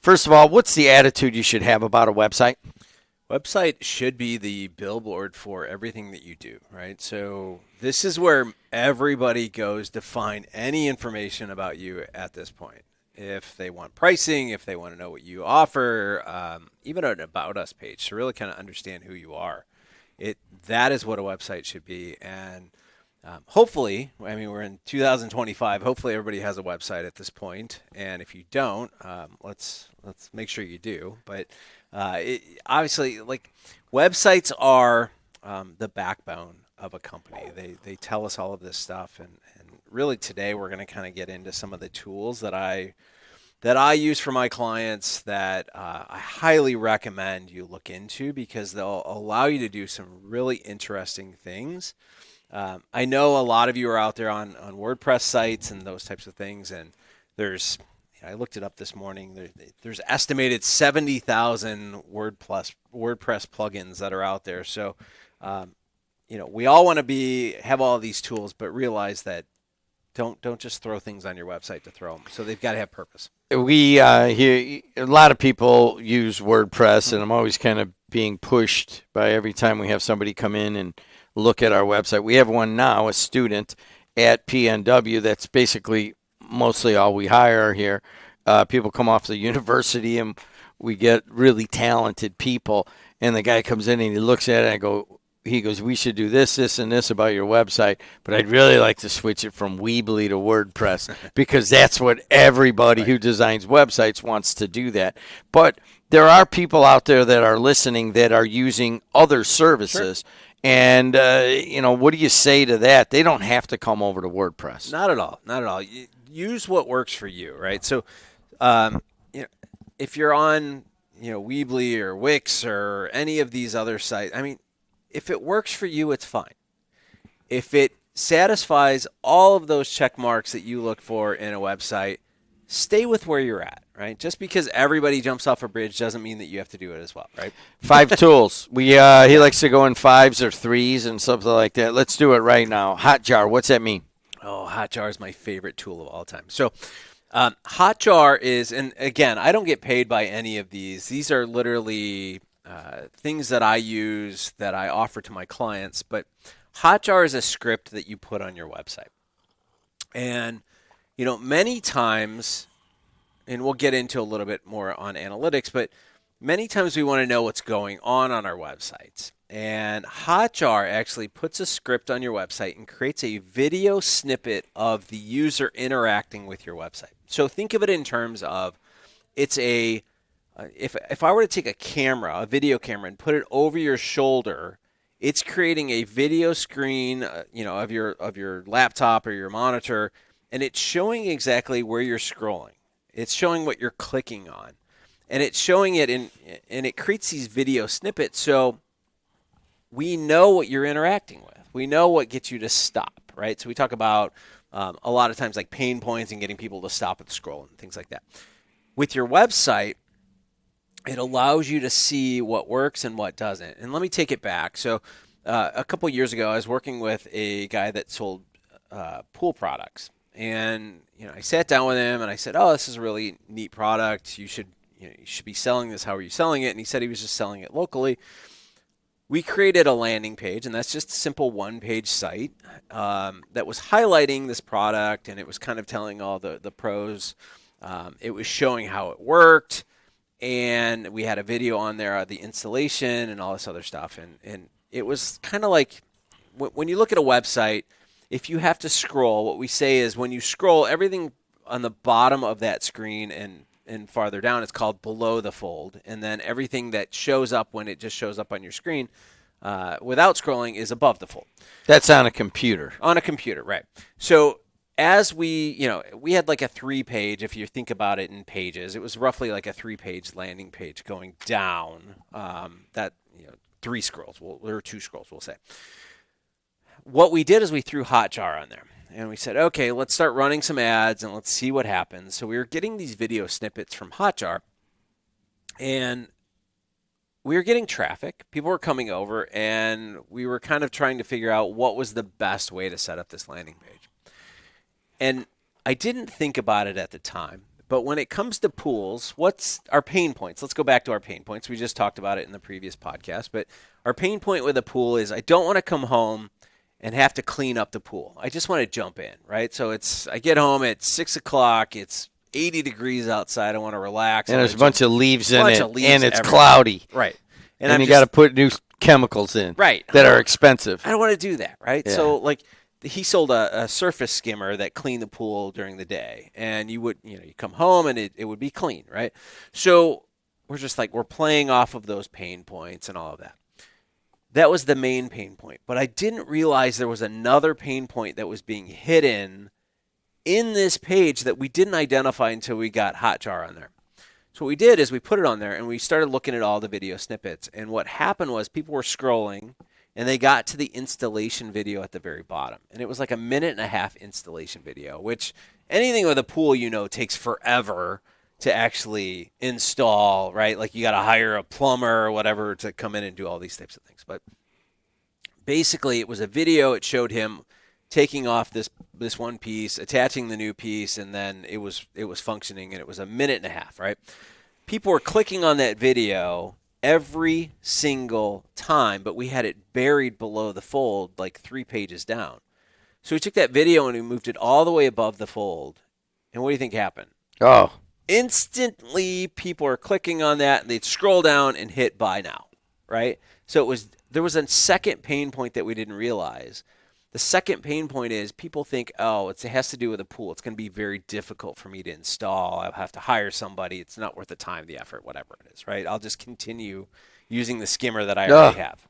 First of all, what's the attitude you should have about a website? Website should be the billboard for everything that you do, right? So this is where everybody goes to find any information about you at this point. If they want pricing, if they want to know what you offer, even an about us page to really kind of understand who you are. That is what a website should be, and hopefully, I mean, we're in 2025. Hopefully, everybody has a website at this point, and if you don't, let's make sure you do. But obviously, like websites are the backbone of a company. They tell us all of this stuff, and really today we're going to kind of get into some of the tools that I use for my clients that I highly recommend you look into because they'll allow you to do some really interesting things. I know a lot of you are out there on WordPress sites and those types of things, and I looked it up this morning. There's estimated 70,000 WordPress plugins that are out there. So, we all want to have all these tools, but realize that don't just throw things on your website to throw them. So they've got to have purpose. We hear a lot of people use WordPress, and I'm always kind of being pushed by every time we have somebody come in and look at our website. We have one now, a student at PNW. That's basically mostly all we hire here. People come off the university, and we get really talented people. And the guy comes in and he looks at it, and he goes, we should do this, this, and this about your website, but I'd really like to switch it from Weebly to WordPress because that's what everybody who designs websites wants to do that. But there are people out there that are listening that are using other services. Sure. And, what do you say to that? They don't have to come over to WordPress. Not at all. Not at all. Use what works for you, right? So, if you're on, Weebly or Wix or any of these other sites, I mean, if it works for you, it's fine. If it satisfies all of those check marks that you look for in a website, stay with where you're at, right? Just because everybody jumps off a bridge doesn't mean that you have to do it as well, right? 5 tools. He likes to go in 5s or 3s and something like that. Let's do it right now. Hotjar, what's that mean? Oh, Hotjar is my favorite tool of all time. So Hotjar is, and again, I don't get paid by any of these. These are literally things that I use that I offer to my clients, but Hotjar is a script that you put on your website. And, many times, and we'll get into a little bit more on analytics, but many times we want to know what's going on our websites. And Hotjar actually puts a script on your website and creates a video snippet of the user interacting with your website. So think of it in terms of it's if I were to take a video camera, and put it over your shoulder, it's creating a video screen, of your laptop or your monitor, and it's showing exactly where you're scrolling. It's showing what you're clicking on, and it's showing it and it creates these video snippets. So we know what you're interacting with. We know what gets you to stop, right? So we talk about a lot of times like pain points and getting people to stop at the scroll and things like that. With your website, it allows you to see what works and what doesn't. And let me take it back. So a couple years ago, I was working with a guy that sold pool products. And I sat down with him and I said, oh, this is a really neat product. You should be selling this. How are you selling it? And he said he was just selling it locally. We created a landing page, and that's just a simple one-page site that was highlighting this product, and it was kind of telling all the pros. It was showing how it worked. And we had a video on there of the installation and all this other stuff. And it was kind of like when you look at a website, if you have to scroll, what we say is when you scroll, everything on the bottom of that screen and farther down, it's called below the fold. And then everything that shows up when it just shows up on your screen without scrolling is above the fold. That's on a computer. On a computer, right. So as we had like a 3-page, if you think about it in pages, it was roughly like a 3-page landing page going down 3 scrolls, or 2 scrolls, we'll say. What we did is we threw Hotjar on there, and we said, okay, let's start running some ads and let's see what happens. So we were getting these video snippets from Hotjar, and we were getting traffic. People were coming over, and we were kind of trying to figure out what was the best way to set up this landing page. And I didn't think about it at the time, But when it comes to pools, what's our pain points? Let's go back to our pain points. We just talked about it in the previous podcast, but our pain point with a pool is I don't want to come home and have to clean up the pool. I just want to jump in, right? So I get home at 6 o'clock. It's 80 degrees outside. I want to relax. And there's a bunch of leaves in it, and it's everywhere. Cloudy. Right. And you got to put new chemicals in that are expensive. I don't want to do that, right? Yeah. So, like, he sold a surface skimmer that cleaned the pool during the day, and you come home and it would be clean, right? So we're just like, we're playing off of those pain points and all of that. That was the main pain point, but I didn't realize there was another pain point that was being hidden in this page that we didn't identify until we got Hotjar on there. So what we did is we put it on there and we started looking at all the video snippets, and what happened was people were scrolling and they got to the installation video at the very bottom. And it was like a 1.5-minute installation video, which anything with a pool, takes forever to actually install, right? Like you got to hire a plumber or whatever to come in and do all these types of things. But basically it was a video. It showed him taking off this one piece, attaching the new piece, and then it was functioning, and it was a 1.5 minutes, right? People were clicking on that video every single time, but we had it buried below the fold like 3 pages down. So we took that video and we moved it all the way above the fold. And what do you think happened? Oh. Instantly, people are clicking on that and they'd scroll down and hit buy now, right? So there was a second pain point that we didn't realize. The second pain point is people think, it has to do with a pool. It's going to be very difficult for me to install. I'll have to hire somebody. It's not worth the time, the effort, whatever it is, right? I'll just continue using the skimmer that I already have.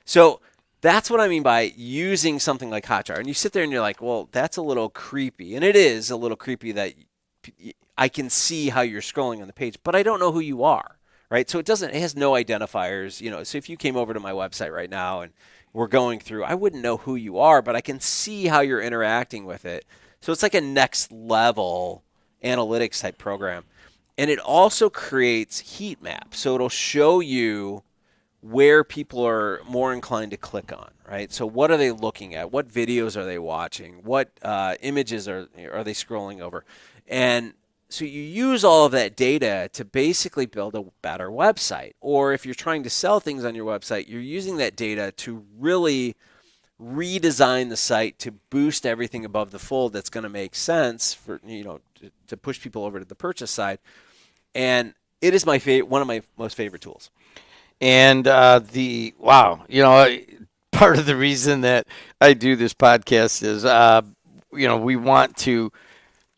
So that's what I mean by using something like Hotjar. And you sit there and you're like, well, that's a little creepy. And it is a little creepy that I can see how you're scrolling on the page, but I don't know who you are, right? So it has no identifiers, So if you came over to my website right now and we're going through, I wouldn't know who you are, but I can see how you're interacting with it. So it's like a next level analytics type program. And it also creates heat maps. So it'll show you where people are more inclined to click on, right? So what are they looking at? What videos are they watching? What images are they scrolling over? And so you use all of that data to basically build a better website. Or if you're trying to sell things on your website, you're using that data to really redesign the site to boost everything above the fold that's going to make sense for, to push people over to the purchase side. And it is one of my most favorite tools. And part of the reason that I do this podcast is, we want to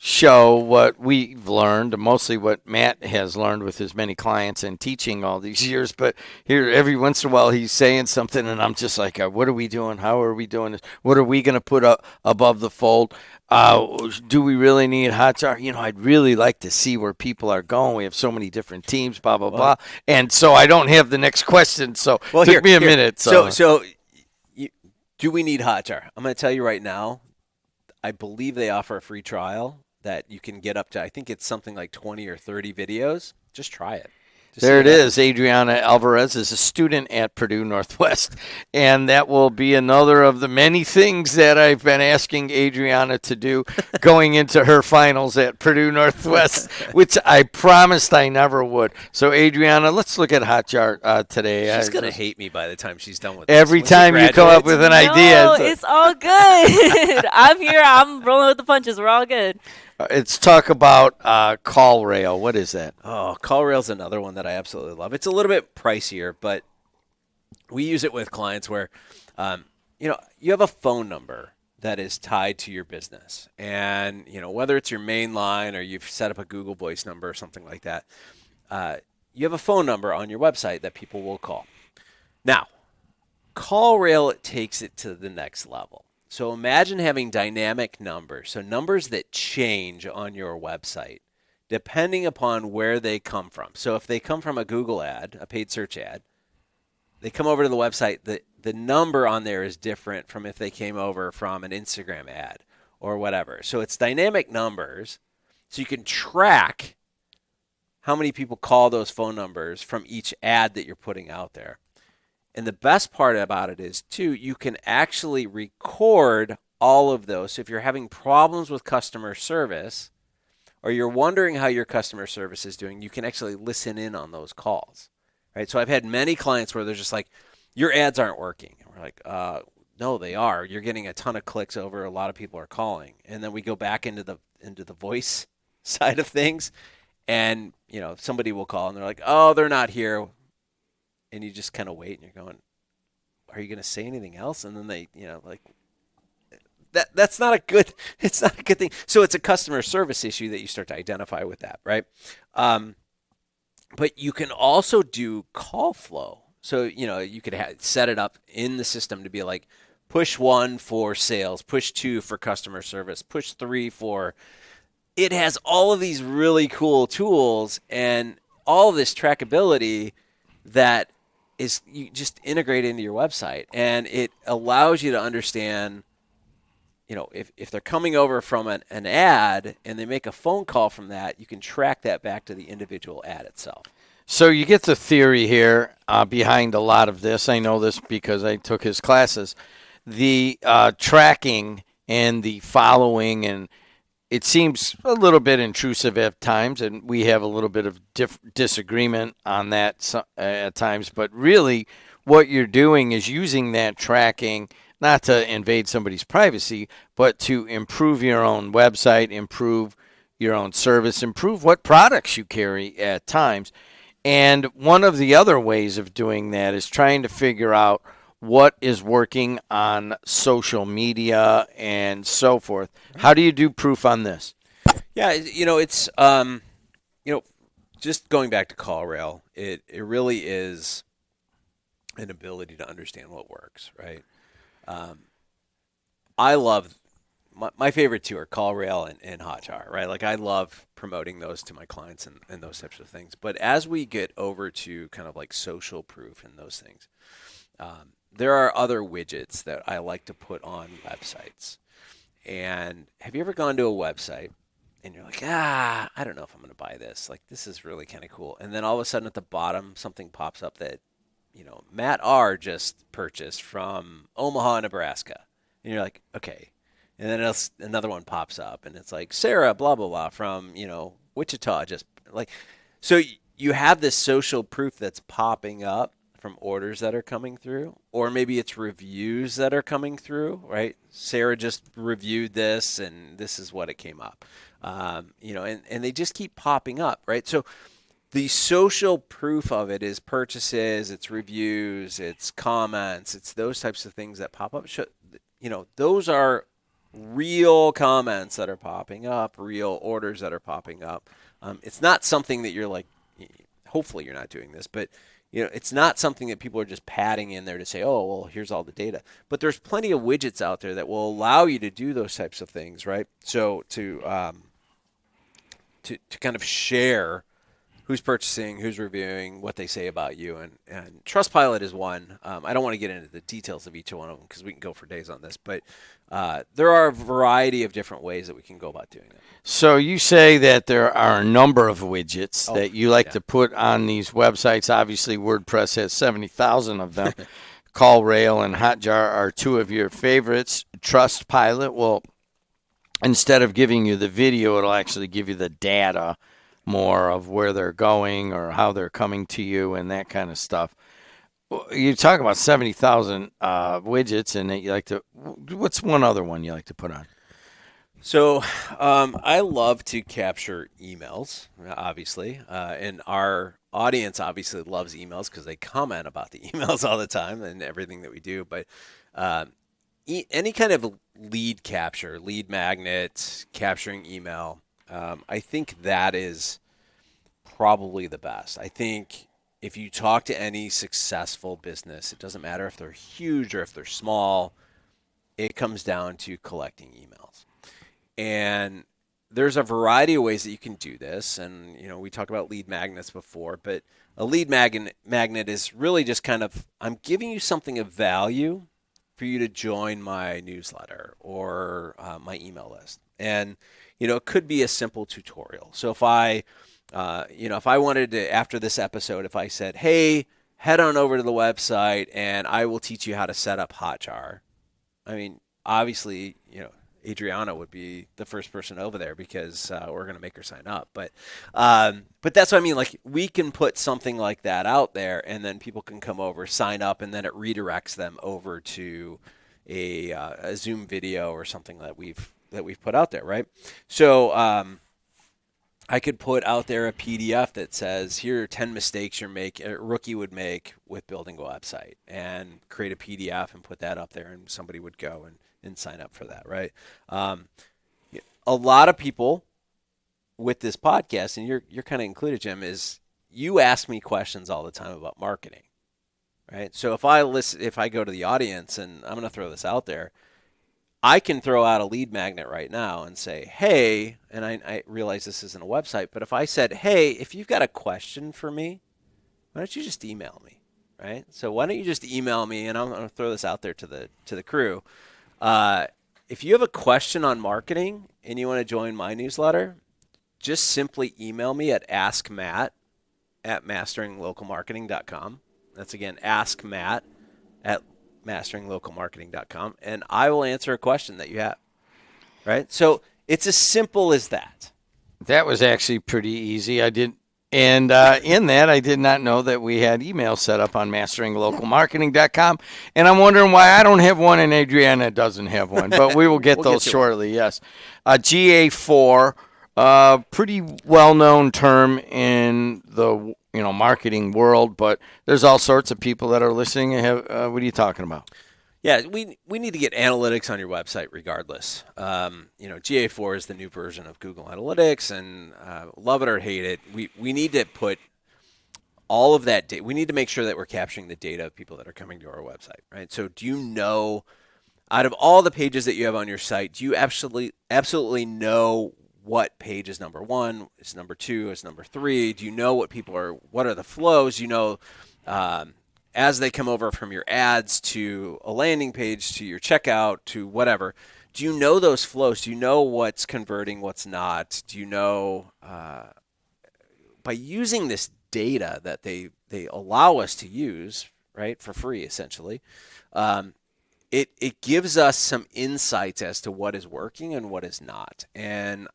show what we've learned, mostly what Matt has learned with his many clients and teaching all these years. But here, every once in a while, he's saying something, and I'm just like, what are we doing? How are we doing this? What are we going to put up above the fold? Do we really need Hotjar? I'd really like to see where people are going. We have so many different teams, blah, blah, blah. And so I don't have the next question, so it took me a minute. So do we need Hotjar? I'm going to tell you right now, I believe they offer a free trial that you can get up to, I think it's something like 20 or 30 videos. Just try it. There it is. Adriana Alvarez is a student at Purdue Northwest, and that will be another of the many things that I've been asking Adriana to do going into her finals at Purdue Northwest, which I promised I never would. So, Adriana, let's look at Hotjar today. She's going to hate me by the time she's done with every this. time you come up with an idea. No, it's all good. I'm here. I'm rolling with the punches. We're all good. Let's talk about CallRail. What is that? Oh, CallRail's another one that I absolutely love. It's a little bit pricier, but we use it with clients where, you have a phone number that is tied to your business. And, whether it's your main line or you've set up a Google Voice number or something like that, you have a phone number on your website that people will call. Now, CallRail takes it to the next level. So imagine having dynamic numbers, so numbers that change on your website depending upon where they come from. So if they come from a Google ad, a paid search ad, they come over to the website, the number on there is different from if they came over from an Instagram ad or whatever. So it's dynamic numbers, so you can track how many people call those phone numbers from each ad that you're putting out there. And the best part about it is, too, you can actually record all of those. So if you're having problems with customer service or you're wondering how your customer service is doing, you can actually listen in on those calls, right? So I've had many clients where they're just like, your ads aren't working. And we're like, no, they are. You're getting a ton of clicks over. A lot of people are calling. And then we go back into the voice side of things, and somebody will call and they're like, oh, they're not here. And you just kind of wait and you're going, are you going to say anything else? And then they, like, that's not a good, it's not a good thing. So it's a customer service issue that you start to identify with that, right? But you can also do call flow. So, you could set it up in the system to be like, push 1 for sales, push 2 for customer service, push 3 for, it has all of these really cool tools and all of this trackability that is you just integrate into your website, and it allows you to understand, if they're coming over from an ad and they make a phone call from that, you can track that back to the individual ad itself. So you get the theory here behind a lot of this. I know this because I took his classes. The tracking and the following, and it seems a little bit intrusive at times, and we have a little bit of disagreement on that at times. But really, what you're doing is using that tracking not to invade somebody's privacy, but to improve your own website, improve your own service, improve what products you carry at times. And one of the other ways of doing that is trying to figure out what is working on social media and so forth. How do you do proof on this? Yeah, it's just going back to CallRail, it really is an ability to understand what works, right? I love my favorite two are CallRail and Hotjar, right? Like, I love promoting those to my clients and those types of things. But as we get over to kind of like social proof and those things, there are other widgets that I like to put on websites. And have you ever gone to a website and you're like, I don't know if I'm going to buy this. Like, this is really kind of cool. And then all of a sudden at the bottom, something pops up that, Matt R. just purchased from Omaha, Nebraska. And you're like, okay. And then another one pops up and it's like, Sarah, blah, blah, blah, from, Wichita. Just like, so you have this social proof that's popping up from orders that are coming through, or maybe it's reviews that are coming through, right? Sarah just reviewed this and this is what it came up, and they just keep popping up, right? So the social proof of it is purchases, it's reviews, it's comments, it's those types of things that pop up. Those are real comments that are popping up, real orders that are popping up. It's not something that you're like, hopefully you're not doing this, but it's not something that people are just padding in there to say, oh, well, here's all the data. But there's plenty of widgets out there that will allow you to do those types of things, right? So to kind of share who's purchasing, who's reviewing, what they say about you. And Trustpilot is one. I don't want to get into the details of each one of them because we can go for days on this. But there are a variety of different ways that we can go about doing it. So you say that there are a number of widgets that you like to put on these websites. Obviously, WordPress has 70,000 of them. CallRail and Hotjar are two of your favorites. Trustpilot will, instead of giving you the video, it'll actually give you the data more of where they're going or how they're coming to you and that kind of stuff. You talk about 70,000 widgets, and you like to. What's one other one you like to put on? So I love to capture emails, obviously, and our audience obviously loves emails because they comment about the emails all the time and everything that we do. But any kind of lead capture, lead magnet, capturing email, I think that is probably the best. I think if you talk to any successful business, it doesn't matter if they're huge or if they're small, it comes down to collecting emails. And there's a variety of ways that you can do this. And, we talked about lead magnets before, but a lead magnet is really just kind of, I'm giving you something of value for you to join my newsletter or my email list. And, it could be a simple tutorial. So if I wanted to, after this episode, if I said, hey, head on over to the website and I will teach you how to set up Hotjar. I mean, obviously, Adriana would be the first person over there because we're going to make her sign up. But that's what I mean. Like, we can put something like that out there, and then people can come over, sign up, and then it redirects them over to a Zoom video or something that we've put out there, right? So I could put out there a PDF that says, here are 10 mistakes a rookie would make with building a website, and create a PDF and put that up there, and somebody would go and sign up for that, right? A lot of people with this podcast, and you're kind of included, Jim, is you ask me questions all the time about marketing, right? So if I go to the audience, and I'm going to throw this out there, I can throw out a lead magnet right now and say, hey, and I realize this isn't a website, but if I said, hey, if you've got a question for me, why don't you just email me, right? So why don't you just email me, and I'm going to throw this out there to the crew. If you have a question on marketing and you want to join my newsletter, just simply email me at askmatt@masteringLocalMarketing.com. That's, again, askmatt@masteringLocalMarketing.com, and I will answer a question that you have, right? So it's as simple as that. That was actually pretty easy. In that, I did not know that we had email set up on masteringLocalMarketing.com, and I'm wondering why I don't have one and Adriana doesn't have one, but we will get We'll those get to shortly, yes. GA4, pretty well-known term in the marketing world, but there's all sorts of people that are listening. What are you talking about? Yeah, we need to get analytics on your website regardless. GA4 is the new version of Google Analytics, and love it or hate it, we need to put all of that data. We need to make sure that we're capturing the data of people that are coming to our website, right? So do you know, out of all the pages that you have on your site, do you absolutely know what page is number 1, is number 2, is number 3? Do you know what are the flows? As they come over from your ads to a landing page to your checkout to whatever, do you know those flows? Do you know what's converting, what's not? Do you know, by using this data that they allow us to use, right, for free essentially, it gives us some insights as to what is working and what is not. And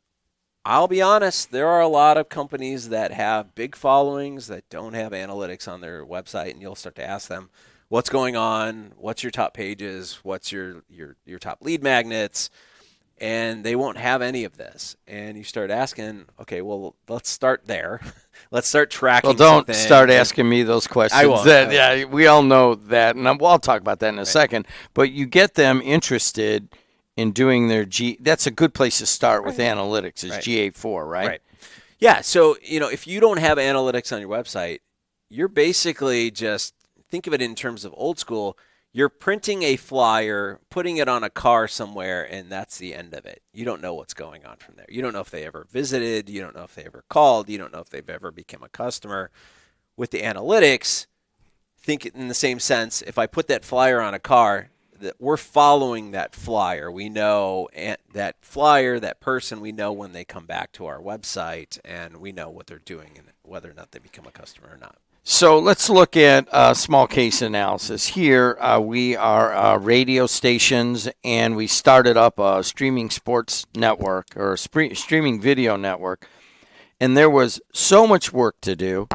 I'll be honest, there are a lot of companies that have big followings that don't have analytics on their website, and you'll start to ask them, what's going on? What's your top pages? What's your top lead magnets? And they won't have any of this. And you start asking, okay, well, let's start there. Let's start tracking. Well, don't something. start asking me those questions. I won't. Yeah, we all know that, and I'll talk about that in a second. But you get them interested in doing their that's a good place to start with analytics is GA4, right? Right. Yeah. So, if you don't have analytics on your website, you're basically just, think of it in terms of old school. You're printing a flyer, putting it on a car somewhere, and that's the end of it. You don't know what's going on from there. You don't know if they ever visited. You don't know if they ever called. You don't know if they've ever become a customer. With the analytics, think in the same sense, if I put that flyer on a car, that we're following that flyer. We know that flyer, that person, we know when they come back to our website, and we know what they're doing and whether or not they become a customer or not. So let's look at a small case analysis. Here we are radio stations, and we started up a streaming sports network or a streaming video network, and there was so much work to do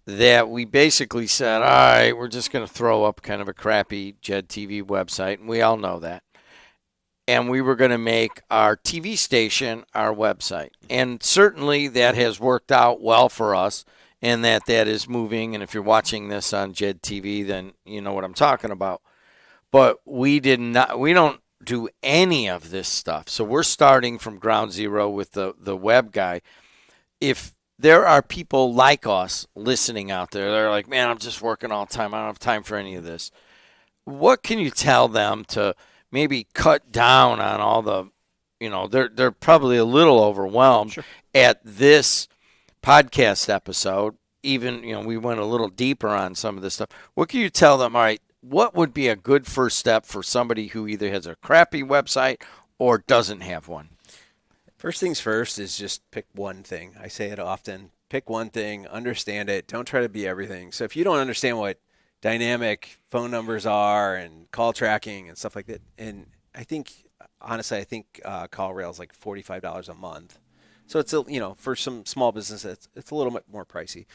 that we basically said, all right, we're just going to throw up kind of a crappy Jed TV website, and we all know that. And we were going to make our TV station our website. And certainly that has worked out well for us, and that is moving. And if you're watching this on Jed TV, then you know what I'm talking about. But we don't do any of this stuff. So we're starting from ground zero with the web guy. If there are people like us listening out there, they're like, man, I'm just working all the time. I don't have time for any of this. What can you tell them to maybe cut down on all the, they're probably a little overwhelmed at this podcast episode. Even, we went a little deeper on some of this stuff. What can you tell them? All right, what would be a good first step for somebody who either has a crappy website or doesn't have one? First things first is just pick one thing. I say it often. Pick one thing, understand it. Don't try to be everything. So if you don't understand what dynamic phone numbers are and call tracking and stuff like that, and I think honestly, I think CallRail is like $45 a month. So it's a, for some small business, it's a little bit more pricey.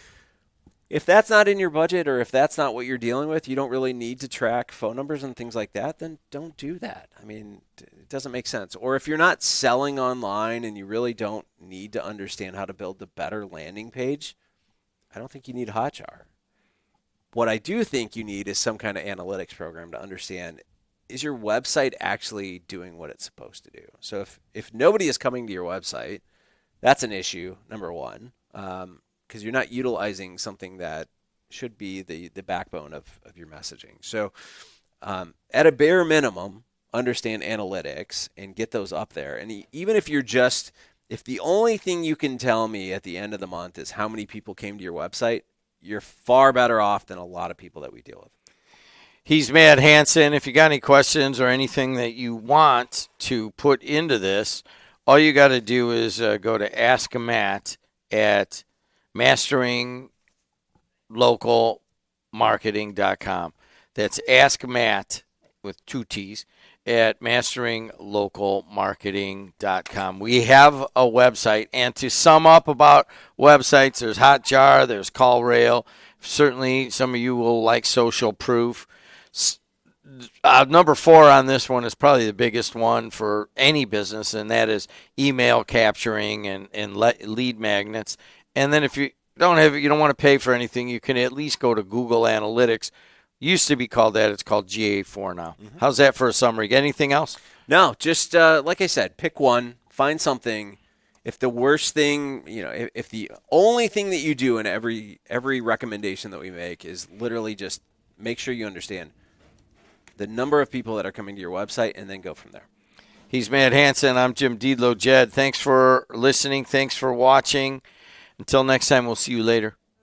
If that's not in your budget, or if that's not what you're dealing with, you don't really need to track phone numbers and things like that, then don't do that. I mean, it doesn't make sense. Or if you're not selling online and you really don't need to understand how to build the better landing page, I don't think you need Hotjar. What I do think you need is some kind of analytics program to understand, is your website actually doing what it's supposed to do? So if nobody is coming to your website, that's an issue, number one, because you're not utilizing something that should be the backbone of your messaging. So at a bare minimum, understand analytics and get those up there. And even if if the only thing you can tell me at the end of the month is how many people came to your website, you're far better off than a lot of people that we deal with. He's Matt Hansen. If you got any questions or anything that you want to put into this, all you got to do is go to Ask Matt at masteringlocalmarketing.com. That's Ask Matt with 2 T's at masteringlocalmarketing.com. We have a website, and to sum up about websites, there's Hotjar, there's CallRail. Certainly, some of you will like Social Proof. Number 4 on this one is probably the biggest one for any business, and that is email capturing and lead magnets. And then if you don't want to pay for anything, you can at least go to Google Analytics. Used to be called that. It's called GA4 now. Mm-hmm. How's that for a summary? Got anything else? No, just like I said, pick one, find something. If the worst thing, if the only thing that you do in every recommendation that we make is literally just make sure you understand the number of people that are coming to your website, and then go from there. He's Matt Hansen. I'm Jim Dietlow. Jed, thanks for listening. Thanks for watching. Until next time, we'll see you later.